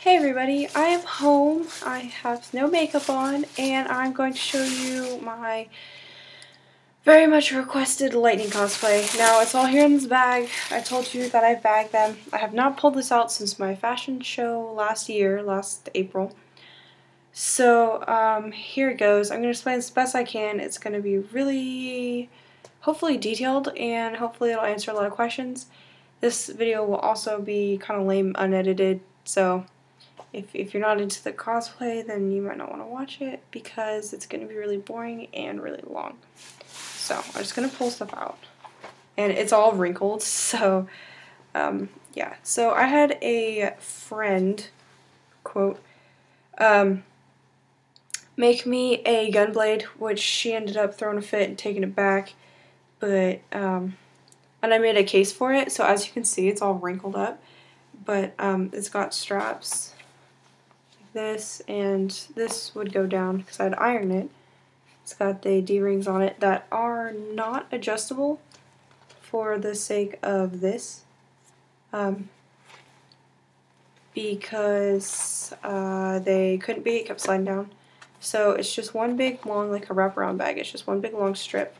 Hey everybody, I am home. I have no makeup on and I'm going to show you my very much requested lightning cosplay. Now it's all here in this bag. I told you that I bagged them. I have not pulled this out since my fashion show last April. So here it goes. I'm going to explain as best I can. It's going to be really hopefully detailed and hopefully it'll answer a lot of questions. This video will also be kind of lame unedited, so if you're not into the cosplay, then you might not want to watch it because it's going to be really boring and really long. So I'm just going to pull stuff out. And it's all wrinkled, so yeah. So I had a friend, quote, make me a gunblade, which she ended up throwing a fit and taking it back. But, and I made a case for it, so as you can see, it's all wrinkled up. But it's got straps this, and this would go down because I'd iron it. It's got the D-rings on it that are not adjustable for the sake of this, because they couldn't be, it kept sliding down. So it's just one big long, like a wraparound bag, it's just one big long strip,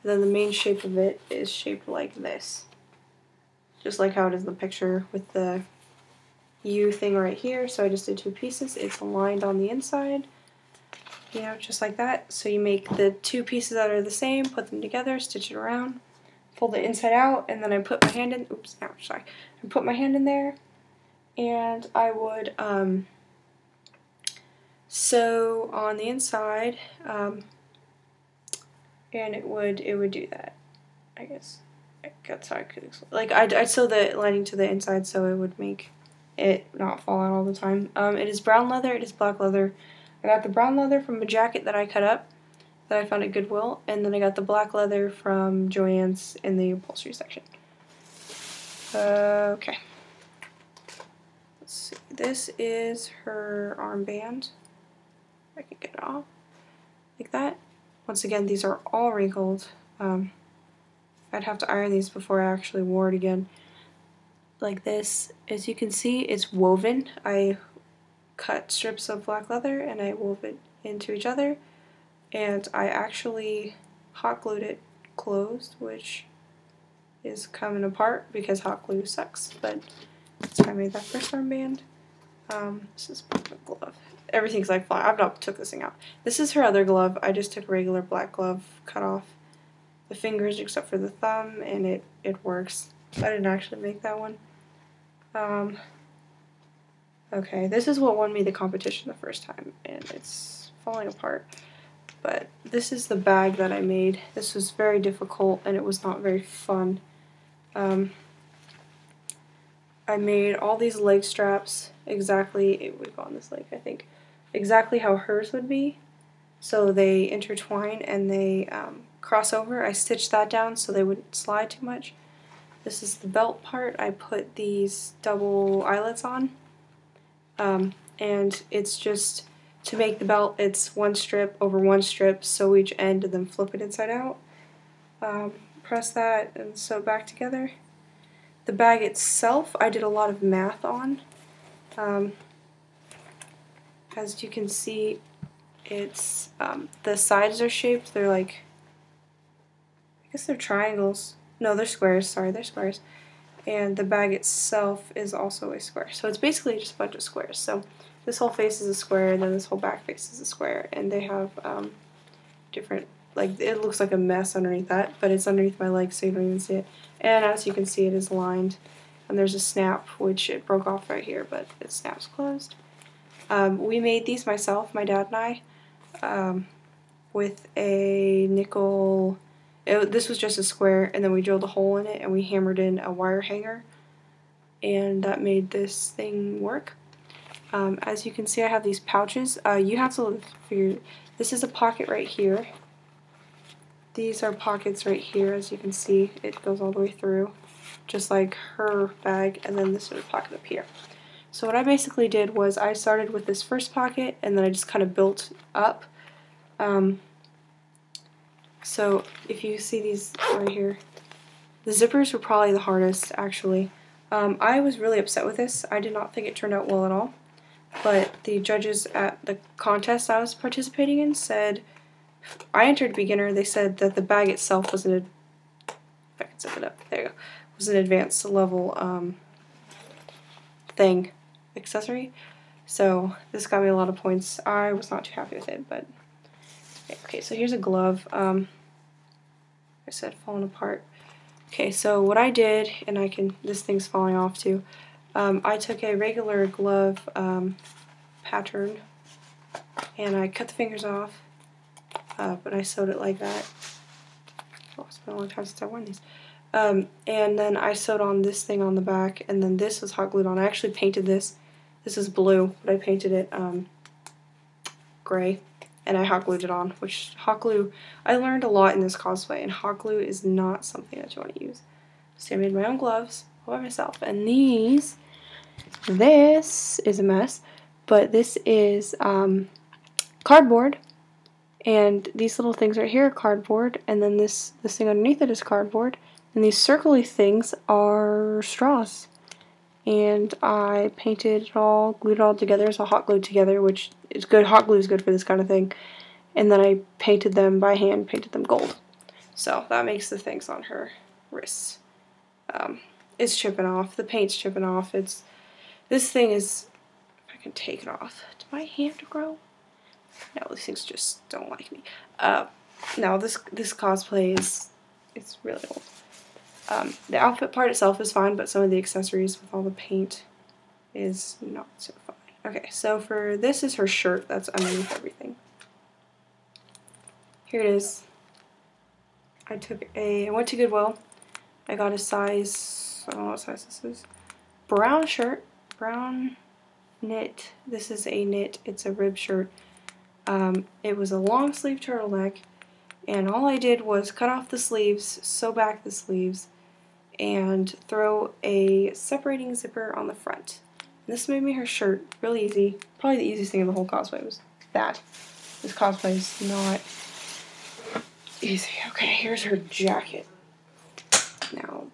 and then the main shape of it is shaped like this. Just like how it is in the picture with the U thing right here. So I just did two pieces. It's aligned on the inside, you know, just like that. So you make the two pieces that are the same, put them together, stitch it around, fold it inside out, and then I put my hand in, oops, no, sorry. I put my hand in there, and I would sew on the inside, and it would do that, I guess. That's how I could explain. Like, I'd sew the lining to the inside so it would make it not fall out all the time. It is brown leather, it is black leather. I got the brown leather from a jacket that I cut up that I found at Goodwill, and then I got the black leather from Joann's in the upholstery section. Okay. Let's see. This is her armband. I can get it off. Like that. Once again, these are all wrinkled. I'd have to iron these before I actually wore it again. Like this. As you can see, it's woven. I cut strips of black leather and I wove it into each other, and I actually hot glued it closed, which is coming apart because hot glue sucks, but that's how I made that first armband. This is the glove. Everything's like flying. I've not took this thing out. This is her other glove. I just took a regular black glove, cut off the fingers except for the thumb, and it works. I didn't actually make that one. Okay, this is what won me the competition the first time, and it's falling apart. But this is the bag that I made. This was very difficult, and it was not very fun. I made all these leg straps exactly, it would go on this leg, I think, exactly how hers would be. So they intertwine and they cross over. I stitched that down so they wouldn't slide too much. This is the belt part. I put these double eyelets on. And it's just, to make the belt, it's one strip over one strip, sew each end, and then flip it inside out. Press that and sew it back together. The bag itself, I did a lot of math on. As you can see, it's, the sides are shaped, they're like, I guess they're triangles. No, they're squares, sorry, they're squares. And the bag itself is also a square. So it's basically just a bunch of squares. So this whole face is a square, and then this whole back face is a square. And they have different, like, it looks like a mess underneath that, but it's underneath my leg so you don't even see it. And as you can see, it is lined. And there's a snap, which it broke off right here, but it snaps closed. We made these myself, my dad and I, with a nickel. This was just a square, and then we drilled a hole in it and we hammered in a wire hanger, and that made this thing work. As you can see, I have these pouches. You have to figure, this is a pocket right here. These are pockets right here, as you can see. It goes all the way through, just like her bag, and then this is a pocket up here. So what I basically did was I started with this first pocket, and then I just kind of built up. So if you see these right here, the zippers were probably the hardest, actually. I was really upset with this. I did not think it turned out well at all. but the judges at the contest I was participating in said, I entered beginner, they said that the bag itself was if I can zip it up, there you go, was an advanced level accessory. So this got me a lot of points. I was not too happy with it, but okay, so here's a glove. I said falling apart. Okay, so what I did, and this thing's falling off too, I took a regular glove pattern and I cut the fingers off, but I sewed it like that. Oh, it's been a long time since I worn these. And then I sewed on this thing on the back, and then this was hot glued on. I actually painted this. This is blue, but I painted it gray, and I hot glued it on, which hot glue, I learned a lot in this cosplay, and hot glue is not something that you want to use. So I made my own gloves all by myself, and this is a mess, but this is cardboard, and these little things right here are cardboard, and then this thing underneath it is cardboard, and these circly things are straws. And I painted it all, glued it all together, so hot glued together, which is good. Hot glue is good for this kind of thing. And then I painted them by hand, painted them gold. So that makes the things on her wrists. It's chipping off. The paint's chipping off. This thing is, if I can take it off. Did my hand grow? No, these things just don't like me. No, this cosplay it's really old. The outfit part itself is fine, but some of the accessories with all the paint is not so fine. Okay, so this is her shirt that's underneath everything. Here it is. I went to Goodwill. I got a size, I don't know what size this is, brown shirt, brown knit. This is a knit, it's a rib shirt. It was a long sleeve turtleneck, and all I did was cut off the sleeves, sew back the sleeves, and throw a separating zipper on the front. And this made me her shirt really easy. Probably the easiest thing in the whole cosplay was that. This cosplay is not easy. Okay, here's her jacket. Now,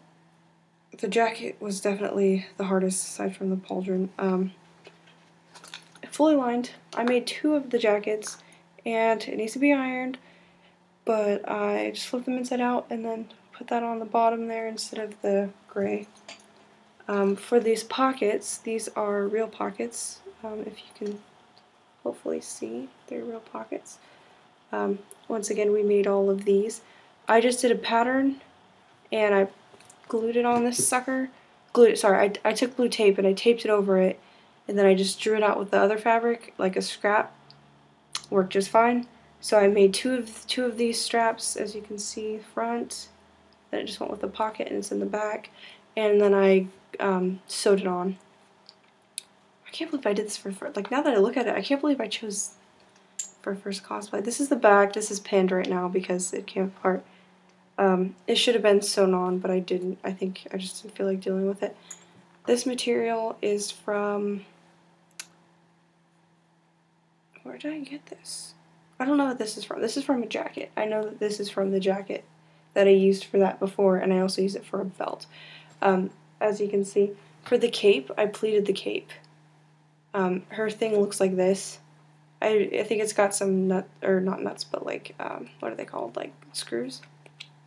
the jacket was definitely the hardest aside from the pauldron. Fully lined. I made 2 of the jackets, and it needs to be ironed, but I just flipped them inside out and then put that on the bottom there instead of the gray. For these pockets, these are real pockets. If you can hopefully see, they're real pockets. Once again, we made all of these. I just did a pattern and I glued it on this sucker. I took blue tape and I taped it over it, and then I just drew it out with the other fabric like a scrap. Worked just fine. So I made two of these straps, as you can see, front. Then it just went with the pocket and it's in the back. And then I sewed it on. I can't believe I did this like, now that I look at it, I can't believe I chose for first cosplay. This is the back. This is pinned right now because it came apart. It should have been sewn on, but I didn't. I think I just didn't feel like dealing with it. This material is from... Where did I get this? I don't know what this is from. This is from a jacket. I know that this is from the jacket that I used for that before, and I also used it for a belt. As you can see, for the cape, I pleated the cape. Her thing looks like this. I think it's got some not nuts, but like, what are they called? Like screws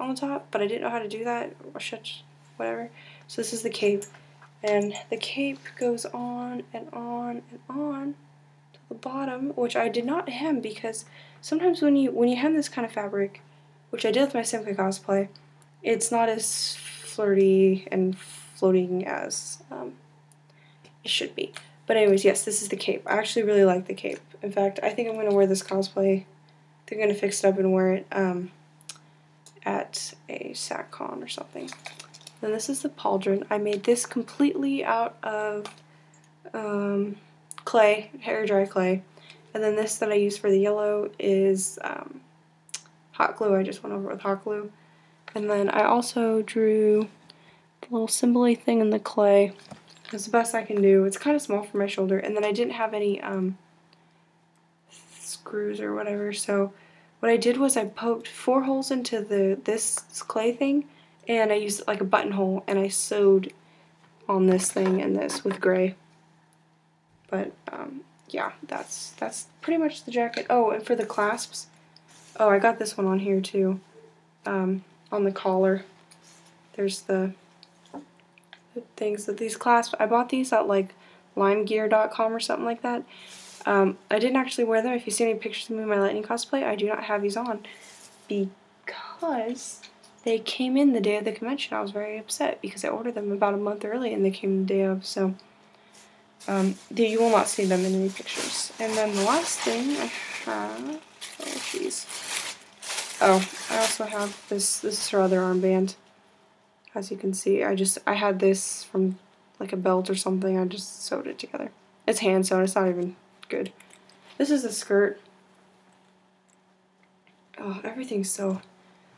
on the top, but I didn't know how to do that, or whatever. So this is the cape, and the cape goes on and on and on to the bottom, which I did not hem, because sometimes when you hem this kind of fabric, which I did with my Simca cosplay, it's not as flirty and floating as it should be. But anyways, yes, this is the cape. I actually really like the cape. In fact, I think I'm going to wear this cosplay. I think I'm going to fix it up and wear it at a SacCon or something. Then this is the pauldron. I made this completely out of clay, hair dry clay. And then this that I used for the yellow is hot glue. I just went over with hot glue. And then I also drew the little symbol-y thing in the clay. It's the best I can do. It's kind of small for my shoulder. And then I didn't have any screws or whatever, so what I did was I poked 4 holes into this clay thing, and I used like a buttonhole, and I sewed on this thing and this with gray. But yeah, that's pretty much the jacket. Oh, and for the clasps, oh, I got this one on here too. On the collar, there's the things that these clasps. I bought these at like limegear.com or something like that. I didn't actually wear them. If you see any pictures of me in my lightning cosplay, I do not have these on because they came in the day of the convention. I was very upset because I ordered them about a month early and they came the day of, so you will not see them in any pictures. And then the last thing I have, oh jeez. Oh, I also have this is her other armband. As you can see, I had this from like a belt or something. I just sewed it together. It's hand sewn, it's not even good. This is a skirt. Oh, everything's so...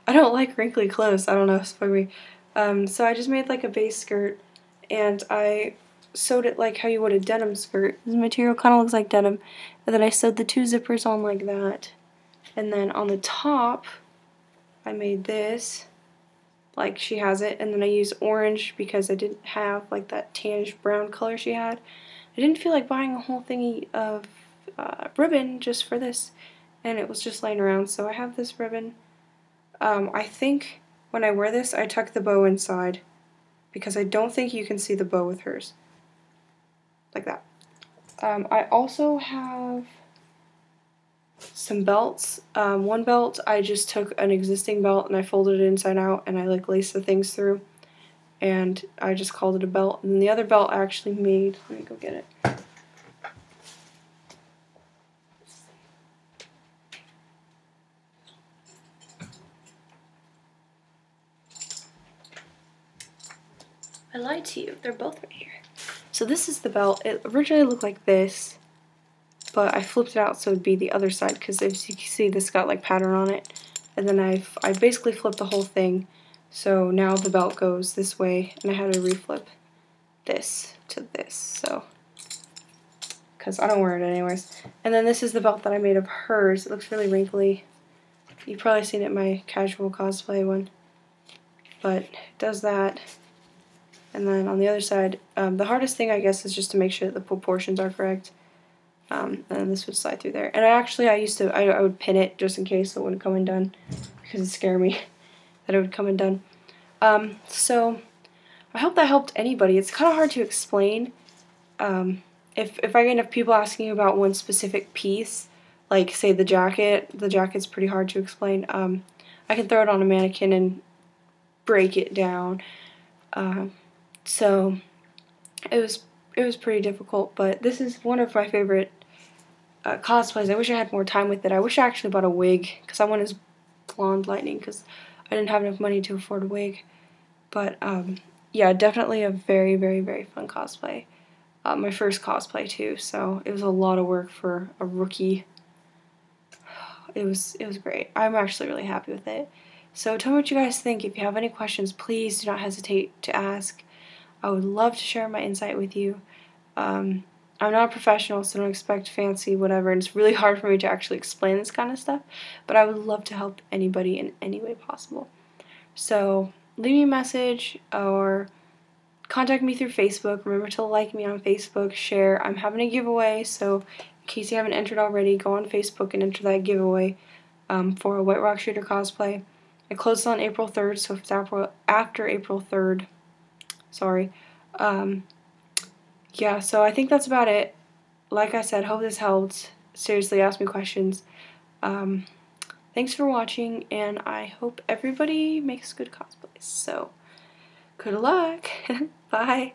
I don't like wrinkly clothes. I don't know, it's funny. So I just made like a base skirt, and I sewed it like how you would a denim skirt. This material kind of looks like denim, and then I sewed the two zippers on like that. And then on the top, I made this, like she has it, and then I used orange because I didn't have like that tannish brown color she had. I didn't feel like buying a whole thingy of ribbon just for this, and it was just laying around, so I have this ribbon. I think when I wear this, I tuck the bow inside because I don't think you can see the bow with hers. Like that. I also have some belts. One belt, I just took an existing belt and I folded it inside out and I like laced the things through, and I just called it a belt. And the other belt I actually made. Let me go get it. I lied to you. They're both right here. So this is the belt. It originally looked like this, but I flipped it out so it'd be the other side because as you can see, this got like pattern on it. And then I basically flipped the whole thing. So now the belt goes this way, and I had to reflip this to this. So, because I don't wear it anyways. And then this is the belt that I made of hers. It looks really wrinkly. You've probably seen it in my casual cosplay one. But it does that. And then on the other side, the hardest thing I guess is just to make sure that the proportions are correct. And then this would slide through there. And I would pin it just in case it wouldn't come undone, because it scared me that it would come undone. So I hope that helped anybody. It's kind of hard to explain. If I get enough people asking about one specific piece, like say the jacket's pretty hard to explain. I can throw it on a mannequin and break it down. So it was pretty difficult, but this is one of my favorite cosplays. I wish I had more time with it. I wish I actually bought a wig because I went as blonde lightning because I didn't have enough money to afford a wig. But yeah, definitely a very, very, very fun cosplay. My first cosplay too, so it was a lot of work for a rookie. It was great. I'm actually really happy with it. So tell me what you guys think. If you have any questions, please do not hesitate to ask. I would love to share my insight with you. I'm not a professional, so don't expect fancy whatever, and it's really hard for me to actually explain this kind of stuff, but I would love to help anybody in any way possible. So leave me a message or contact me through Facebook. Remember to like me on Facebook, share. I'm having a giveaway, so in case you haven't entered already, go on Facebook and enter that giveaway for a White Rock Shooter cosplay. It closes on April 3rd, so if it's after April 3rd, sorry. Yeah, so I think that's about it. Like I said, hope this helped. Seriously, ask me questions. Thanks for watching, and I hope everybody makes good cosplays. So, good luck. Bye.